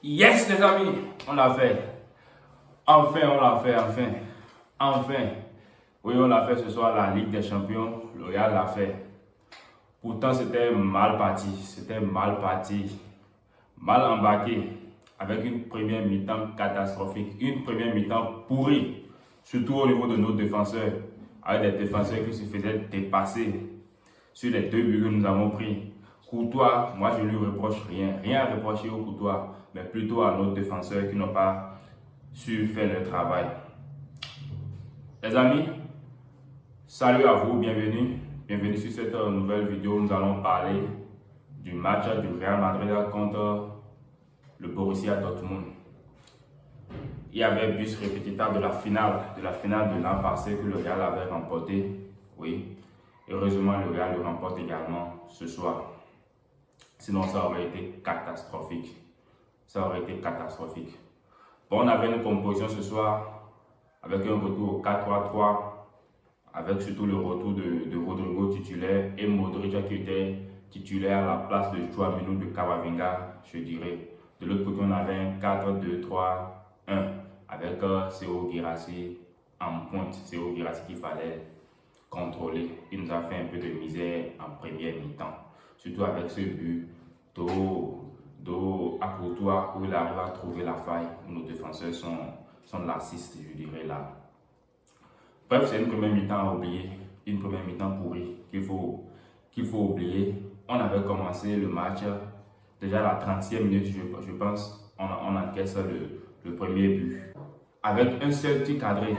Yes les amis, on l'a fait. Enfin, on l'a fait, enfin. Oui, on l'a fait ce soir, la Ligue des Champions. Le Real l'a fait. Pourtant, c'était mal parti, mal embarqué, avec une première mi-temps catastrophique, une première mi-temps pourrie, surtout au niveau de nos défenseurs, avec des défenseurs qui se faisaient dépasser sur les 2 buts que nous avons pris. Courtois, moi je lui reproche rien à reprocher au Courtois, mais plutôt à nos défenseurs qui n'ont pas su faire leur travail. Les amis, salut à vous, bienvenue sur cette nouvelle vidéo. Nous allons parler du match du Real Madrid contre le Borussia Dortmund. Il y avait bus répétiteur de la finale de l'an passé que le Real avait remporté. Oui, heureusement le Real le remporte également ce soir. Sinon ça aurait été catastrophique. Bon, on avait une composition ce soir avec un retour au 4-3-3, avec surtout le retour de Rodrigo titulaire et Modric qui était titulaire à la place de 3 minutes de Camavinga, je dirais. De l'autre côté, on avait un 4-2-3-1 avec Serhou Guirassy en pointe. Serhou Guirassy qu'il fallait contrôler. Il nous a fait un peu de misère en première mi-temps. Surtout avec ce but à Courtois où il arrive à trouver la faille, où nos défenseurs sont laxistes, je dirais là. Bref, c'est une première mi-temps à oublier, une première mi-temps pourrie qu'il faut oublier. On avait commencé le match, déjà à la 30e minute, je pense, on encaisse le premier but. Avec un seul tir cadré,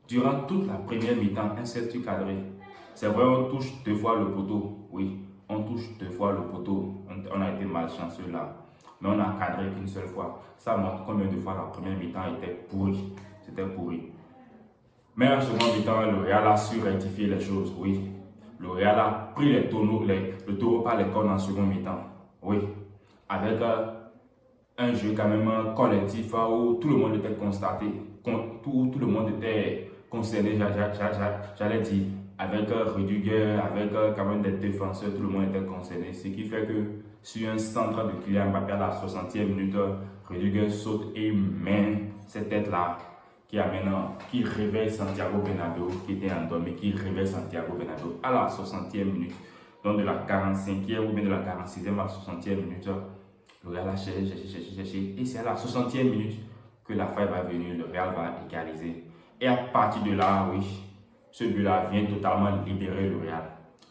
durant toute la première mi-temps, un seul tir cadré. C'est vrai, on touche 2 fois le poteau, oui, on touche 2 fois le poteau, on a été malchanceux là, mais on a cadré qu'une seule fois. Ça montre combien de fois la première mi-temps était pourrie, c'était pourri. Mais en seconde mi-temps, le Real a su rectifier les choses, oui. Le Real a pris le taureau par les cornes en seconde mi-temps, oui, avec un jeu quand même collectif où tout le monde était constaté, tout le monde était concerné, j'allais dire, avec Rudiger, avec quand même des défenseurs, tout le monde était concerné. Ce qui fait que sur un centre de Kylian Mbappé à la 60e minute, Rudiger saute et met cette tête-là qui réveille Santiago Bernabéu, qui était endormi, qui réveille Santiago Bernabéu à la 60e minute. Donc de la 45e ou bien de la 46e à la 60e minute, le Real a cherché. Et c'est à la 60e minute que la faille va venir, le Real va égaliser. Et à partir de là, oui, ce but-là vient totalement libérer le Real.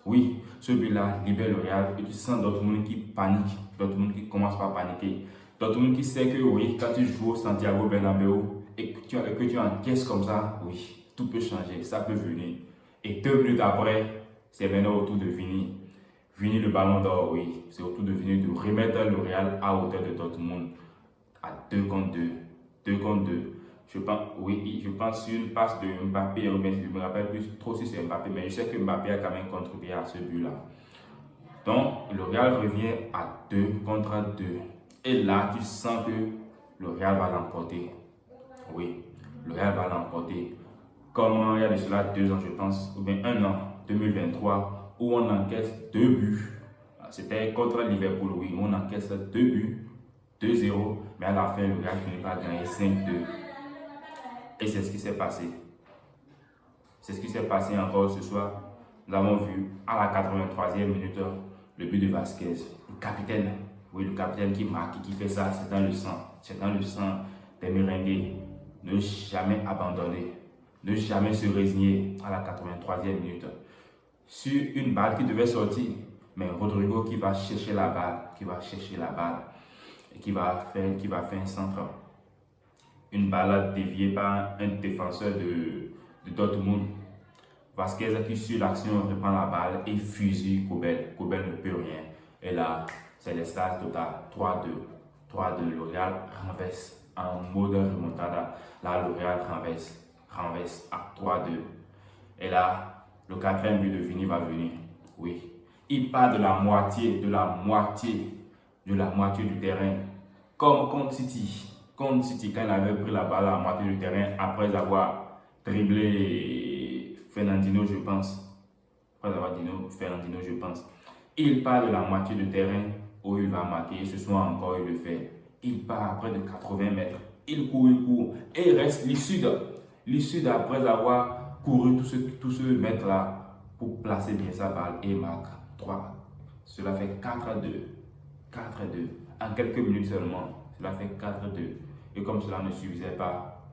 Oui, ce but-là libère le Real et tu sens Dortmund qui panique, Dortmund qui commence par paniquer. Dortmund qui sait que oui, quand tu joues au Santiago Bernabéu et que tu encaisses comme ça, oui, tout peut changer, ça peut venir. Et 2 minutes après, c'est maintenant au tour de Vini. Vini le ballon d'or, oui, c'est au tour de Vini de remettre le Real à hauteur de Dortmund à 2 contre 2. 2 contre 2. Je pense sur une passe de Mbappé, je ne me rappelle plus trop si c'est Mbappé, mais je sais que Mbappé a quand même contribué à ce but-là. Donc, le Real revient à 2 contre 2. Et là, tu sens que le Real va l'emporter. Oui, le Real va l'emporter. Comme il y a de cela 2 ans, je pense, ou bien 1 an, 2023, où on encaisse 2 buts. C'était contre Liverpool, oui, on encaisse 2 buts, 2-0, mais à la fin, le Real finit par gagner 5-2. Et c'est ce qui s'est passé. C'est ce qui s'est passé encore ce soir. Nous avons vu à la 83e minute le but de Vasquez. Le capitaine, oui, le capitaine qui marque, qui fait ça, c'est dans le sang. C'est dans le sang des merengues. Ne jamais abandonner. Ne jamais se résigner à la 83e minute. Sur une balle qui devait sortir, mais Rodrigo qui va chercher la balle, et qui va faire un centre. Une balle déviée par un défenseur de Dortmund. Vasquez qui sur l'action reprend la balle et fusille Kobel. Kobel ne peut rien. Et là, c'est l'extase total. 3-2. 3-2. Le Real renverse en mode remontada. Là, le Real renverse à 3-2. Et là, le 4e but de Vini va venir. Oui. Il part de la moitié du terrain. Comme contre City. Contre City, quand il avait pris la balle à la moitié du terrain, après avoir dribblé Fernandinho, je pense. Il part de la moitié du terrain où il va marquer. Ce soir encore, il le fait. Il part à près de 80 mètres. Il court. Et il reste l'issue après avoir couru tout ce mètre-là pour placer bien sa balle et marque 3. Cela fait 4-2. 4-2. En quelques minutes seulement, cela fait 4-2. Et comme cela ne suffisait pas,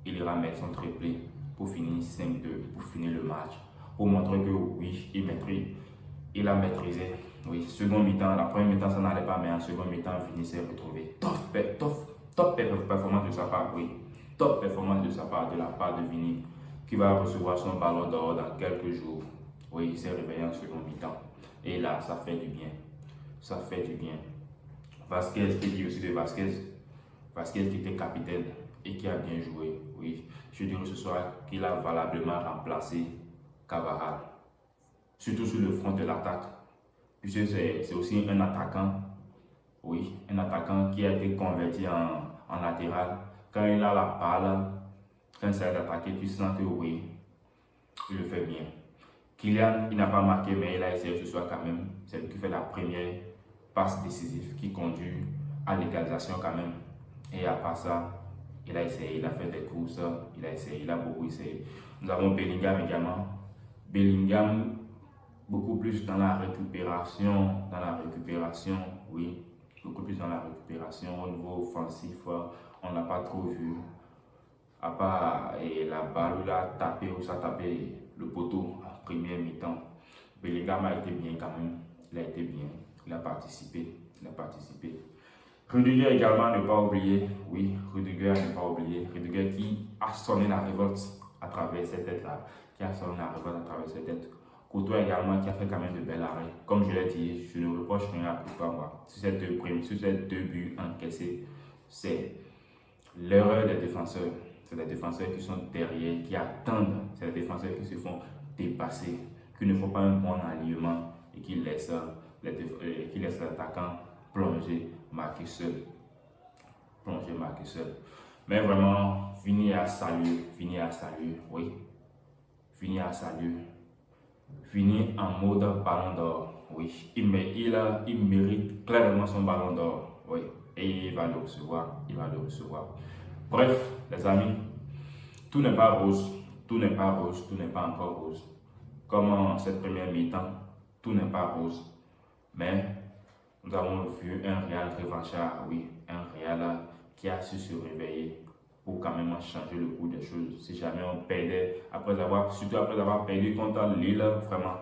il ira mettre son triplé pour finir 5-2, pour finir le match. Pour montrer que oui, il a maîtrisé. Oui, second mi-temps, la première mi-temps ça n'allait pas, mais en second mi-temps, il finissait retrouvé. Top performance de sa part, oui. Top performance de sa part, de la part de Vini, qui va recevoir son ballon d'or dans quelques jours. Oui, il s'est réveillé en second mi-temps. Et là, ça fait du bien. Ça fait du bien. Vasquez, qui dit aussi de Vasquez qui était capitaine et qui a bien joué. Oui, je dirais ce soir qu'il a valablement remplacé Cavaral. Surtout sur le front de l'attaque. Puisque c'est aussi un attaquant. Oui, un attaquant qui a été converti en latéral. Quand il a la balle, quand il s'agit d'attaquer, tu sens que oui, il le fait bien. Kylian, il n'a pas marqué, mais il a essayé ce soir quand même. C'est lui qui fait la première passe décisive qui conduit à l'égalisation quand même. Et à part ça, il a essayé, il a fait des courses, il a essayé, il a beaucoup essayé. Nous avons Bellingham également. Bellingham, beaucoup plus dans la récupération, oui. Beaucoup plus dans la récupération. Au niveau offensif, on n'a pas trop vu. À part la balle où il a tapé, ça a tapé le poteau en première mi-temps. Bellingham a été bien quand même. Il a été bien. Il a participé. Rudiger également, ne pas oublier. Oui, Rudiger ne pas oublier. Rudiger qui a sonné la révolte à travers cette tête-là. Courtois également qui a fait quand même de belles arrêts. Comme je l'ai dit, je ne reproche rien à Courtois. Moi. Sur ces deux buts encaissés, c'est l'erreur des défenseurs. C'est les défenseurs qui sont derrière, qui attendent. C'est les défenseurs qui se font dépasser, qui ne font pas un bon alignement et qui laissent l'attaquant plonger, marquer seul. Mais vraiment, Vini à salut, oui. Vini à salut. Vini en mode ballon d'or, oui. Il mérite clairement son ballon d'or, oui. Et il va le recevoir, Bref, les amis, tout n'est pas rose, tout n'est pas encore rose. Comme en cette première mi-temps, tout n'est pas rose. Mais nous avons vu un Real revanchard, oui, un Real qui a su se réveiller pour quand même changer le cours des choses. Si jamais on perdait, surtout après avoir perdu contre Lille, vraiment,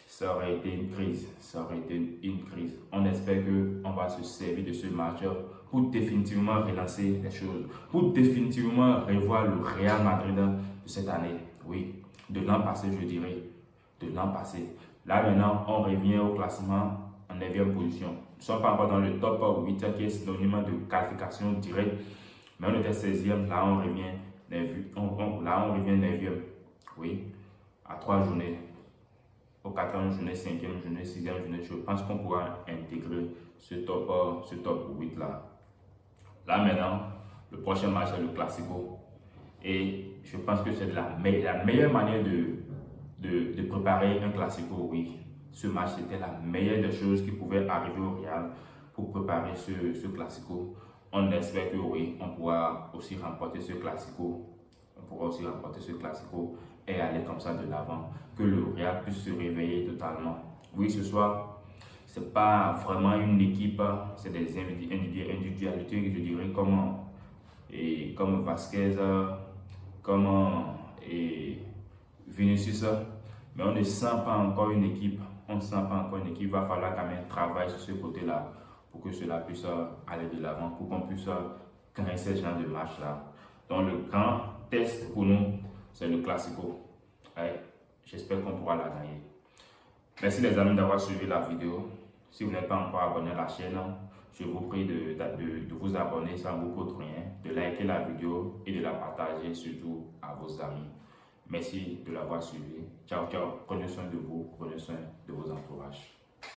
ça aurait été une crise. On espère qu'on va se servir de ce match pour définitivement relancer les choses, pour définitivement revoir le Real Madrid de cette année, oui, de l'an passé, je dirais, Là maintenant, on revient au classement en 9e position. Nous ne sommes pas encore dans le top 8 qui est synonyme de qualification directe, mais on était 16e, là on revient 9e, oui, à 3 journées, au 4e journée, 5e journée, 6e journée, je pense qu'on pourra intégrer ce top 8 là. Là maintenant, le prochain match est le Classico et je pense que c'est la meilleure manière de préparer un Classico, oui. Ce match était la meilleure des choses qui pouvaient arriver au Real pour préparer ce Classico. On espère que oui, on pourra aussi remporter ce Classico. Et aller comme ça de l'avant. Que le Real puisse se réveiller totalement. Oui, ce soir, ce n'est pas vraiment une équipe, c'est des individualités, je dirais, comme Vasquez, comme Vinicius. Mais on ne sent pas encore une équipe. Il va falloir quand même travailler sur ce côté-là pour que cela puisse aller de l'avant, pour qu'on puisse gagner ce genre de match-là. Donc le grand test pour nous, c'est le Classico. J'espère qu'on pourra la gagner. Merci les amis d'avoir suivi la vidéo. Si vous n'êtes pas encore abonné à la chaîne, je vous prie de vous abonner sans vous coûte rien, de liker la vidéo et de la partager surtout à vos amis. Merci de l'avoir suivi. Ciao, ciao. Prenez soin de vous, prenez soin de vos entourages.